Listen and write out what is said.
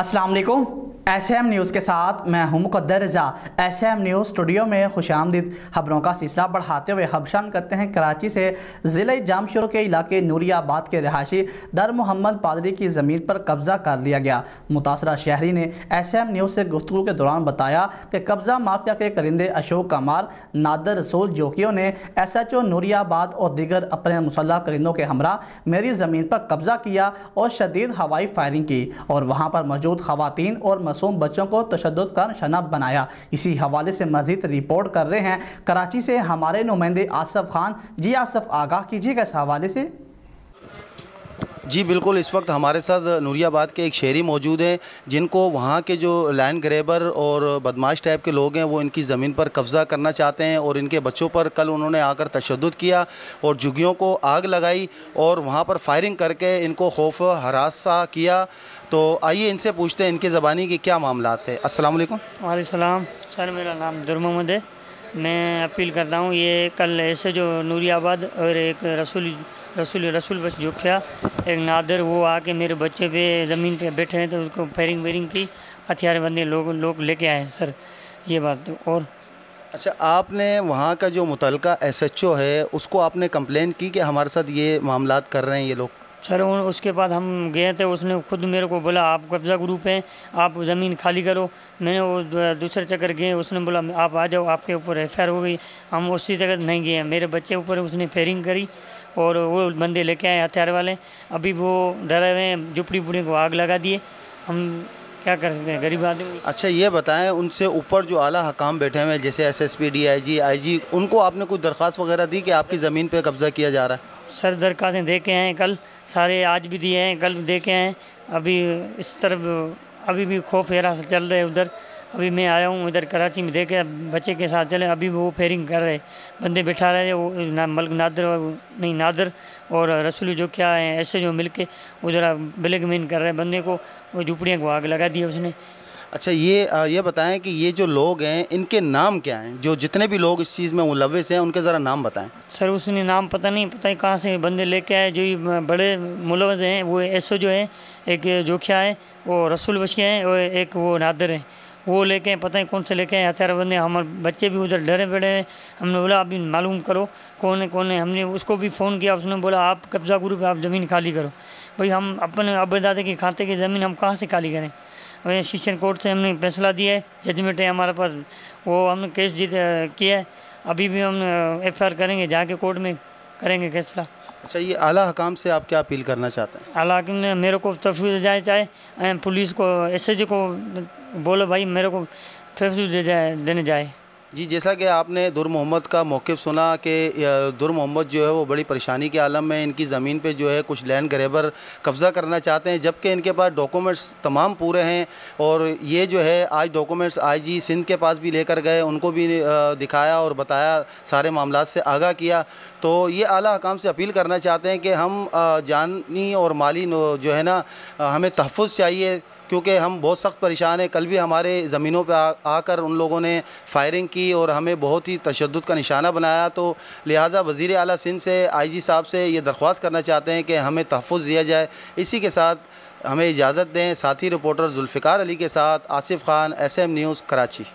अस्सलाम वालेकुम। SM news के साथ मैं हूं मुक़द्दर रज़ा। SM न्यूज़ स्टूडियो में खुशामदीद। खबरों का सिलसिला बढ़ाते हुए हम शामिल करते हैं कराची से। ज़िले जामशोर के इलाके नूरियाबाद के रहायशी दर मोहम्मद पादरी की ज़मीन पर कब्ज़ा कर लिया गया। मुतासरा शहरी ने SM न्यूज़ से गुफ्तगू के दौरान बताया कि कब्ज़ा माफिया के करिंदे अशोक कमार, नादर रसूल जोकियों ने SHO नूरियाबाद और दीगर अपने मुसल्लह करिंदों के हमरा मेरी ज़मीन पर कब्ज़ा किया और शदीद हवाई फायरिंग की और वहाँ पर मौजूद ख़वातीन और मासूम बच्चों को तशद्दुद का निशाना बनाया। इसी हवाले से मज़ीद रिपोर्ट कर रहे हैं कराची से हमारे नुमाइंदे आसफ़ खान। जी आसफ़, आगाह कीजिएगा इस हवाले से। जी बिल्कुल, इस वक्त हमारे साथ नूरियाबाद के एक शहरी मौजूद हैं जिनको वहाँ के जो लैंड ग्रैबर और बदमाश टाइप के लोग हैं वो इनकी ज़मीन पर कब्ज़ा करना चाहते हैं और इनके बच्चों पर कल उन्होंने आकर तशद्दुद किया और झुग्गियों को आग लगाई और वहाँ पर फायरिंग करके इनको खौफ हरासा किया। तो आइए इनसे पूछते हैं इनके ज़बानी के क्या मामला थे। अस्सलाम वालेकुम। वालेकुम सलाम सर, मेरा नाम दुर मोहम्मद है। मैं अपील करता हूँ ये कल ऐसे जो नूरियाबाद और एक रसूल बस जोखिया एक नादर वो आके मेरे बच्चे पे ज़मीन पे बैठे हैं तो उसको फायरिंग वेरिंग की, हथियार बंदे लोग लेके आए सर, ये बात। और अच्छा, आपने वहाँ का जो मुतलका SHO है उसको आपने कंप्लेन की कि हमारे साथ ये मामलात कर रहे हैं ये लोग? सर उसके बाद हम गए थे, उसने खुद मेरे को बोला आप कब्ज़ा ग्रुप हैं, आप ज़मीन खाली करो। मैंने वो दूसरे चक्कर गए, उसने बोला आप आ जाओ, आपके ऊपर FIR हो गई। हम उसी जगह नहीं गए, मेरे बच्चे ऊपर उसने फायरिंग करी और वो बंदे लेके आए हथियार वाले। अभी वो डरे हुए हैं, झुपड़ी पुड़ी को आग लगा दिए। हम क्या कर सकते हैं, गरीब आदमी। अच्छा ये बताएं, उनसे ऊपर जो आला हकाम बैठे हुए हैं जैसे SSP, DIG, IG, उनको आपने कोई दरख्वास्त वगैरह दी कि आपकी ज़मीन पे कब्ज़ा किया जा रहा है? सर दरख्वास्तें दे के हैं कल, सारे आज भी दिए हैं, कल दे के हैं। अभी इस तरफ अभी भी खौफ हिरासत चल रहे उधर। अभी मैं आया हूँ इधर कराची में, देखे बच्चे के साथ चले, अभी वो फेयरिंग कर रहे बंदे बिठा रहे वो नादर और रसूल जो क्या है ऐसे जो मिलके उधर ब्लैकमेल कर रहे बंदे को, वो झुपड़ियाँ को आग लगा दी उसने। अच्छा ये बताएं कि ये जो लोग हैं इनके नाम क्या हैं, जो जितने भी लोग इस चीज़ में मुलव्विस हैं उनके ज़रा नाम बताएं। सर उसने नाम पता है कहाँ से बंदे लेके आए, जो बड़े मुलव्विस हैं वो SO जो है, एक जोखिया है, वो रसूल बशिया है और एक वो नादर है, वो लेके पता नहीं कौन से लेके आए हथियार बंदे। हमारे बच्चे भी उधर डरे पड़े हैं। हमने बोला अभी मालूम करो कौन है। हमने उसको भी फ़ोन किया, उसने बोला आप कब्ज़ा ग्रुप आप ज़मीन खाली करो। भाई हम अपने अब्बादादे के खाते की ज़मीन हम कहाँ से खाली करें? और सेशन कोर्ट से हमने फैसला दिया है, जजमेंट है हमारे पास, वो हमने केस जीत किया है। अभी भी हम FIR करेंगे, जाके कोर्ट में करेंगे फैसला। अच्छा, ये आला हकाम से आप क्या अपील करना चाहते हैं? आला हकीम ने मेरे को तहफ़्फ़ुज़ जाए, चाहे पुलिस को SHO को बोलो भाई मेरे को तहफ़्फ़ुज़ देने जाए। जी, जैसा कि आपने दुर मोहम्मद का मौक़िफ़ सुना कि दुर मोहम्मद जो है वो बड़ी परेशानी के आलम में, इनकी ज़मीन पे जो है कुछ लैंड ग्रैबर कब्ज़ा करना चाहते हैं, जबकि इनके पास डॉक्यूमेंट्स तमाम पूरे हैं। और ये जो है आज डॉक्यूमेंट्स IG सिंध के पास भी लेकर गए, उनको भी दिखाया और बताया, सारे मामलात से आगाह किया। तो ये आला हकाम से अपील करना चाहते हैं कि हम जानी और माली जो है ना हमें तहफ़्फ़ुज़ चाहिए, क्योंकि हम बहुत सख्त परेशान हैं। कल भी हमारे ज़मीनों पे आकर उन लोगों ने फायरिंग की और हमें बहुत ही तशद्दुद का निशाना बनाया। तो लिहाजा वज़ीर आला सिंध से IG साहब से ये दरख्वास्त करना चाहते हैं कि हमें तहफ़्फ़ुज़ दिया जाए। इसी के साथ हमें इजाज़त दें। साथी रिपोर्टर जुल्फ़िकार अली के साथ आसिफ़ खान, SM न्यूज़ कराची।